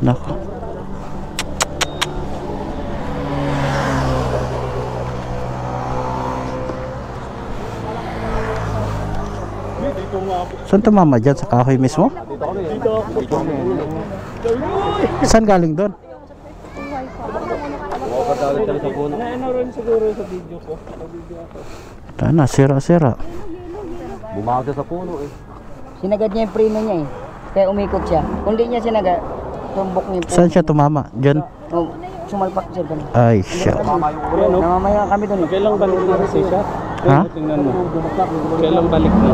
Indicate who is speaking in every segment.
Speaker 1: Nako. Saan tumama dyan? Sa kahoy mismo? Saan galing doon? Tana, sira-sira.
Speaker 2: Bumaga sa puno eh.
Speaker 3: Sinagad niya yung preno niya eh. Kaya umikot siya. Kung di niya sinagad, tumbok niya yung preno.
Speaker 1: Saan siya tumama? Dyan?
Speaker 3: Oh, sumalpak siya doon.
Speaker 1: Ay, siya.
Speaker 3: Namamaya kami doon.
Speaker 2: Kailang balik na kasi siya?
Speaker 1: Ha?
Speaker 2: Tingnan mo. Kailang balik na?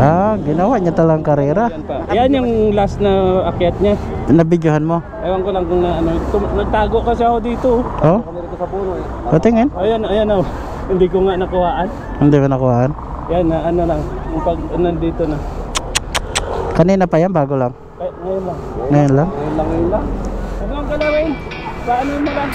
Speaker 1: Ah, ginawa niya talang karera.
Speaker 2: Yan yung last na akyat niya.
Speaker 1: Nabidyohan mo?
Speaker 2: Ewan ko lang kung na, ano, nagtago kasi ako dito.
Speaker 1: Oh? Patingin?
Speaker 2: Ayan, ayan oh. Hindi ko nga nakuhaan.
Speaker 1: Hindi ba nakuhaan?
Speaker 2: Yan na, ano lang. Yung pag nandito na.
Speaker 1: Kanina pa yan, bago lang.
Speaker 2: Ngayon lang.
Speaker 1: Ngayon lang?
Speaker 2: Ngayon lang. Ano ang galawin? Paano mo lang?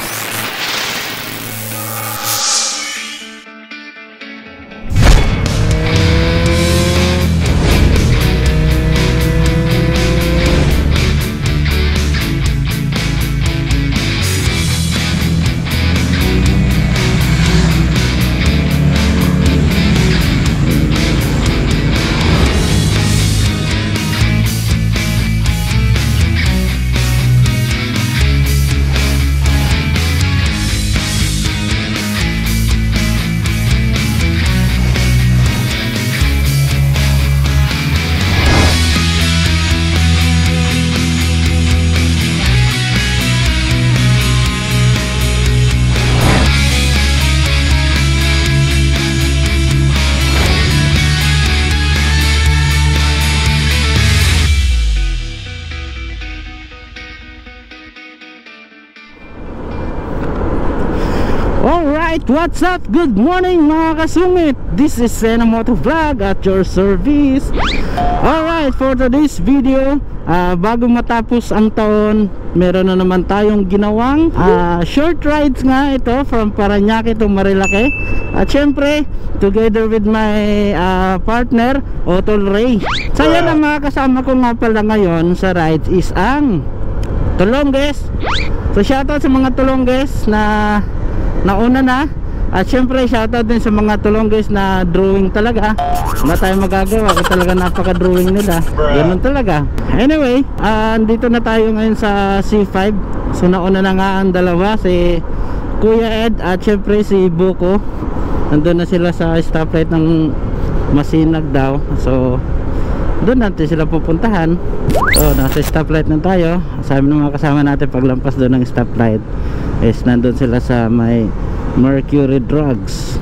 Speaker 1: Alright, what's up? Good morning mga kasungit. This is Sena Moto Vlog at your service. Alright, for today's video, bago matapos ang taon, meron na naman tayong ginawang short rides nga ito from Parañaque to Marilake. At syempre, together with my partner, Otol Ray. So yan ang mga kasama ko nga pala ngayon sa rides is ang Tulongges. So shoutout sa mga Tulongges na nauna na. At syempre shoutout din sa mga Tulongges na drawing talaga. Wala tayong magagawa kasi talaga napaka-drawing nila. Ganun talaga. Anyway, andito na tayo ngayon sa C5. So nauna na nga ang dalawa, si Kuya Ed at syempre si Buko. Nandun na sila sa stoplight ng Masinag daw. So doon natin sila pupuntahan. So nasa stoplight na tayo. Sabi ng mga kasama natin paglampas doon ng stoplight is nandun sila sa may Mercury Drugs.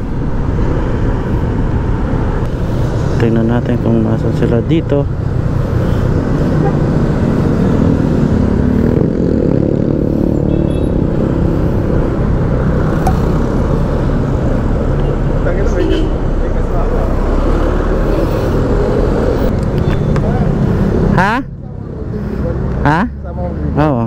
Speaker 1: Tingnan natin kung nasan sila dito. Ha? Ha? Oo.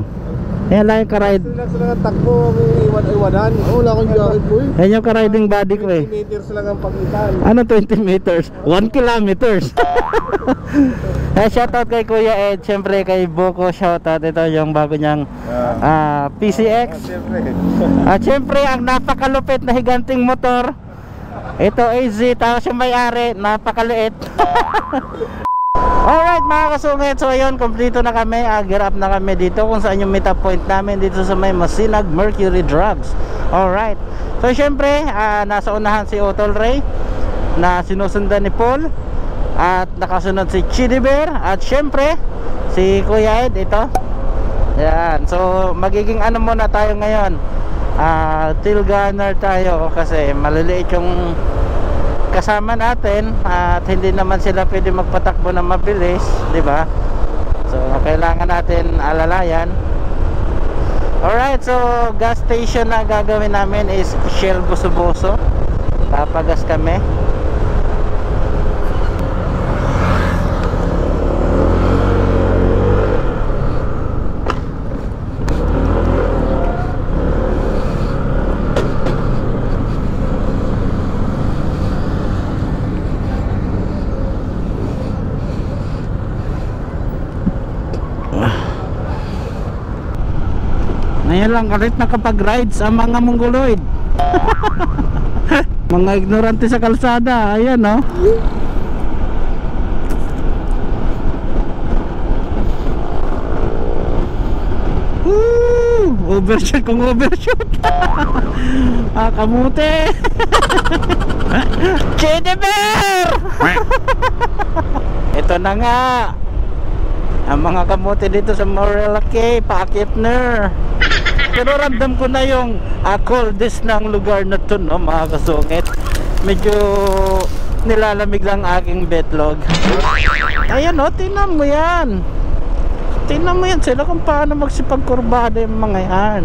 Speaker 1: Yan lang yung karide.
Speaker 4: Sila ng takbo, iwan-iwanan. Wala akong jacket po eh.
Speaker 1: Yan yung ka-riding body ko eh.
Speaker 4: 20 meters lang ang pagitan.
Speaker 1: Ano 20 meters? 1 kilometers. Shoutout kay Kuya Ed. Siyempre kay Buko shoutout. Ito yung bago niyang PCX. At siyempre ang napakalupit na higanting motor. Ito AZ. Tapos yung may-ari napakaliit. Alright mga kasungit, so ayun, kompleto na kami, gear up na kami dito kung saan yung meet up point namin dito sa may Masinag Mercury Drugs. Alright, so syempre, nasa unahan si Otol Ray na sinusundan ni Paul. At nakasunod si Chidi Bear. At syempre, si Kuya Ed, ito. Yan, so magiging ano muna tayo ngayon, tail gunner tayo kasi maliliit yung kasama natin at hindi naman sila pwede magpatakbo na mabilis, di ba? So kailangan natin alalayan. Alright, so gas station na gagawin namin is Shell Buso-Buso. Papagas kami. Ngayon lang kalit nakapag-ride sa mga mongoloid. Mga ignorante sa kalsada. Ayan, no? Overshoot kung overshoot. Kamuti. Chiniber. Ito na nga ang mga kamuti dito sa Morella Cay. Paakit na. Pero ramdam ko na yung coldest ng lugar na to, no, mga kasungit. Medyo nilalamig lang aking betlog. Ayan, no, tingnan mo yan. Tingnan mo yan sila kung paano magsipagkurbada yung mga yan.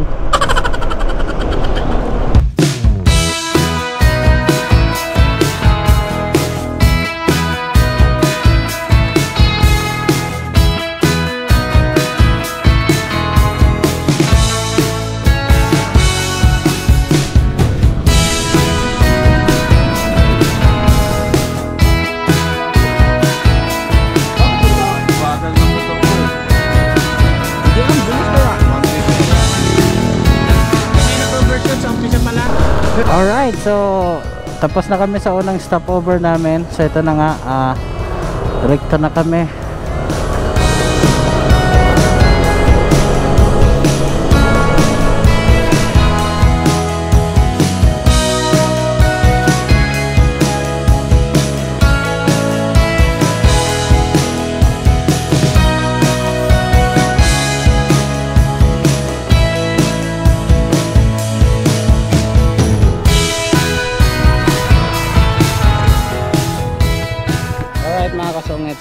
Speaker 1: Alright, so tapos na kami sa unang stopover namin. So ito na nga, rekto na kami.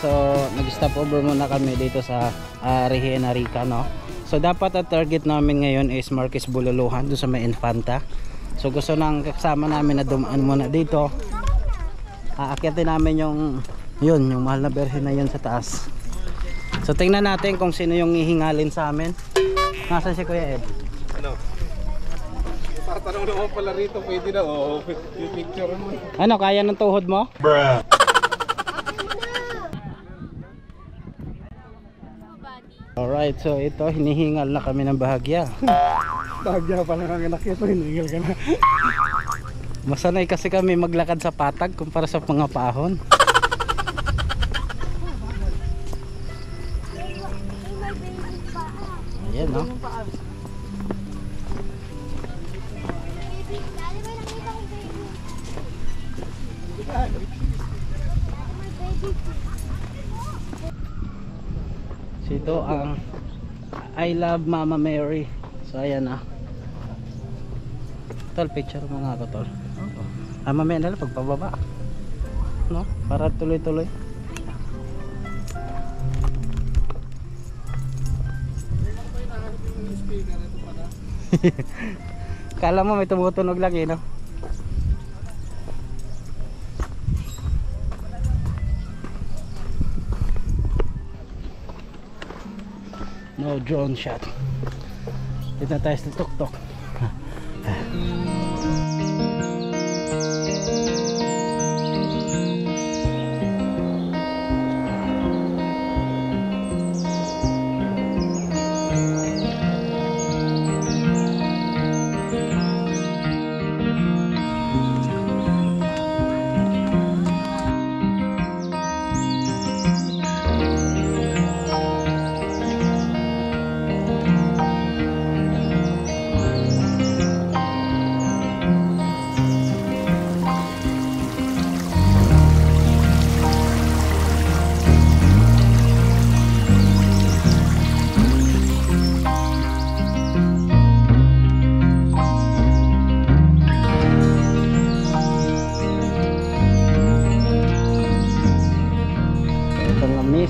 Speaker 1: So nag-stop over muna kami dito sa Reina Rica, no? So dapat ang target namin ngayon is Marquez Bululuhan, doon sa may Infanta. So gusto nang kasama namin na dumaan muna dito. Aakyatin namin yung mahal na berhe na yun sa taas. So tingnan natin kung sino yung hihingalin sa amin. Nasaan si Kuya Ed?
Speaker 4: Ano? Tatanong naman pala rito, pwede na. Oo, yung picture mo.
Speaker 1: Ano, kaya ng tuhod mo? Bruh. Alright, so ito, hinihingal na kami ng bahagya.
Speaker 2: Bahagya pa lang ang anak ito, hinihingal ka na.
Speaker 1: Masanay kasi kami maglakad sa patag kumpara sa mga paahon. Ayan, no? Ito ang I Love Mama Mary. So ayan na. Tol, picture mo nga ako, tol. Mamaya na lang pagpababa, no? Para tuloy-tuloy. Kala mo may tumutunog lang eh, no? No drone shot. Dito na tayo sa tuktok.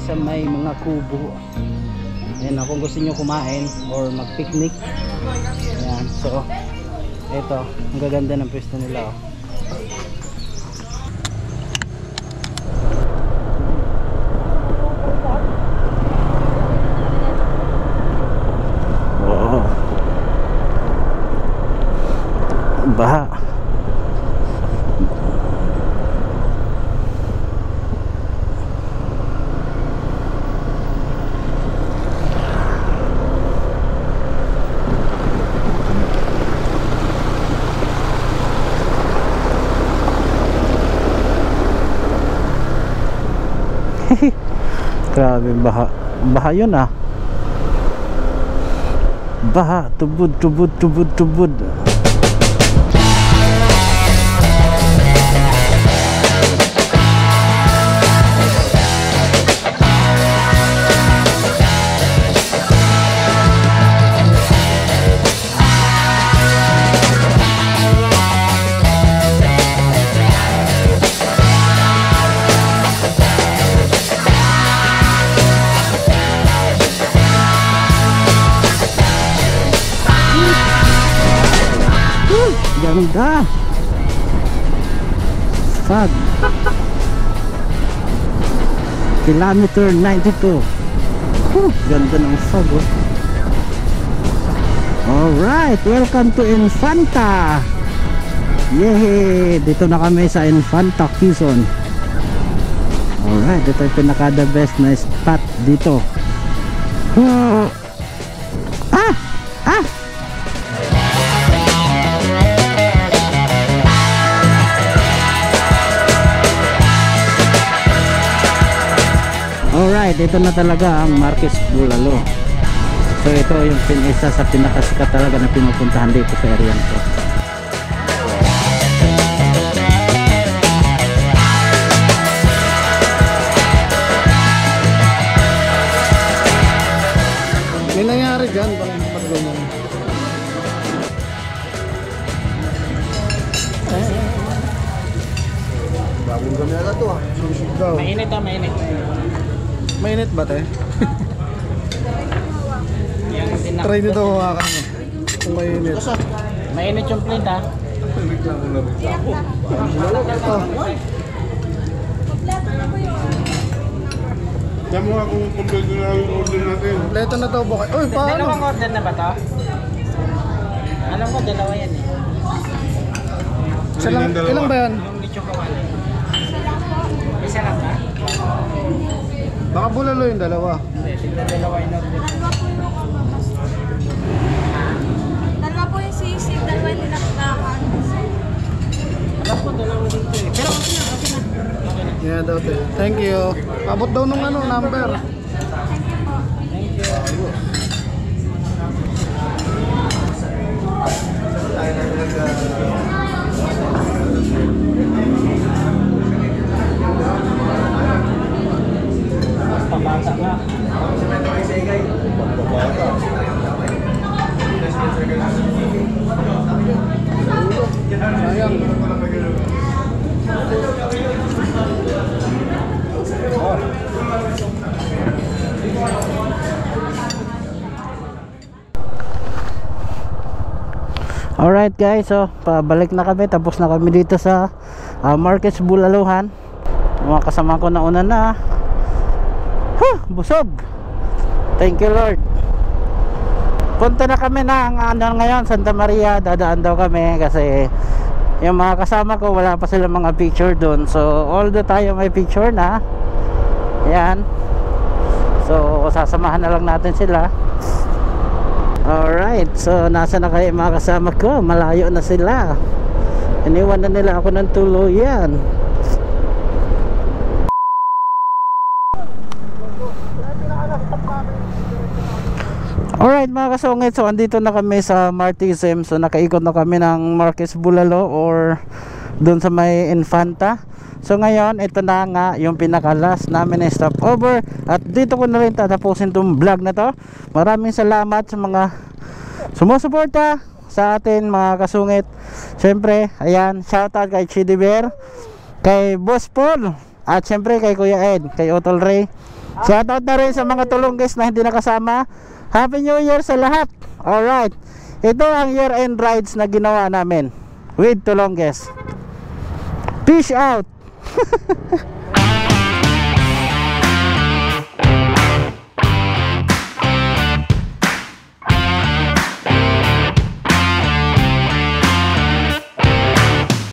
Speaker 1: Sa may mga kubo. Ayan, kung gusto nyo kumain or mag picnic, ayan, so ito, ang gaganda ng pwesto nila, oh. Wow, baha. Grabe, baha. Baha yun ah. Baha, tubod. Ganda. Fog. Kilometer 92. Ganda ng fog oh. Alright, welcome to Infanta. Yay! Dito na kami sa Infanta, Quezon. Alright, ito yung pinaka the best na spot dito. Alright, ito na talaga ang Marquez Bulalo. So ito yung isa sa pinakasikat talaga na pinupuntahan dito sa area nito.
Speaker 4: May nangyari dyan, pag ganyan. Bagong gamera to ah. Susigaw.
Speaker 2: Mainit ah, mainit.
Speaker 4: Mainit ba te? Try nyo daw hawakan mo. Kung mainit.
Speaker 2: Mainit yung plate ah.
Speaker 4: Diyan mo nga kung kumpleto na yung order natin. Kumpleto na daw ba kayo? Uy, paano?
Speaker 2: Dalawang order na ba to? Alam ko, dalawa yan eh.
Speaker 4: Ilang ba yan?
Speaker 2: Yung lechon kawali. Isa lang ba?
Speaker 4: Baka bulalo yung dalawa.
Speaker 2: Hindi, dalawa yung order.
Speaker 5: Dalawa po yung sisig, dalawa yung tinaktakan.
Speaker 2: Alam ko, dalawa dito eh. Pero okay na, okay na. Okay na.
Speaker 4: Yeah, daw te. Thank you. Abot daw nung ano, number.
Speaker 2: Thank you. Pabasa nga.
Speaker 4: Sayang.
Speaker 1: Alright guys, so pabalik na kami. Tapos na kami dito sa Marquez Bulaluhan. Mga kasama ko na una na. Busog. Thank you Lord. Punta na kami ng ngayon, Santa Maria. Dadaan daw kami kasi yung mga kasama ko wala pa sila mga picture doon. So although tayo may picture na, yan, so sasamahan na lang natin sila. Alright, so nasa na kayo mga kasama ko? Malayo na sila. Iniwan na nila ako ng tuluyan. Alright mga kasungit, so andito na kami sa Martism. So nakaikot na kami ng Marquez Bulalo or doon sa may Infanta. So ngayon, ito na nga yung pinaka last namin na stopover. At dito ko na rin tatapusin itong vlog na to. Maraming salamat sa mga sumusuporta sa atin mga kasungit. Siyempre, ayan, shoutout kay Chidi Bear, kay Boss Paul, at siyempre kay Kuya Ed, kay Otol Ray. Shoutout na rin sa mga tulongges na hindi nakasama. Happy New Year sa lahat. Alright, ito ang year-end rides na ginawa namin with tulongges. Peace out.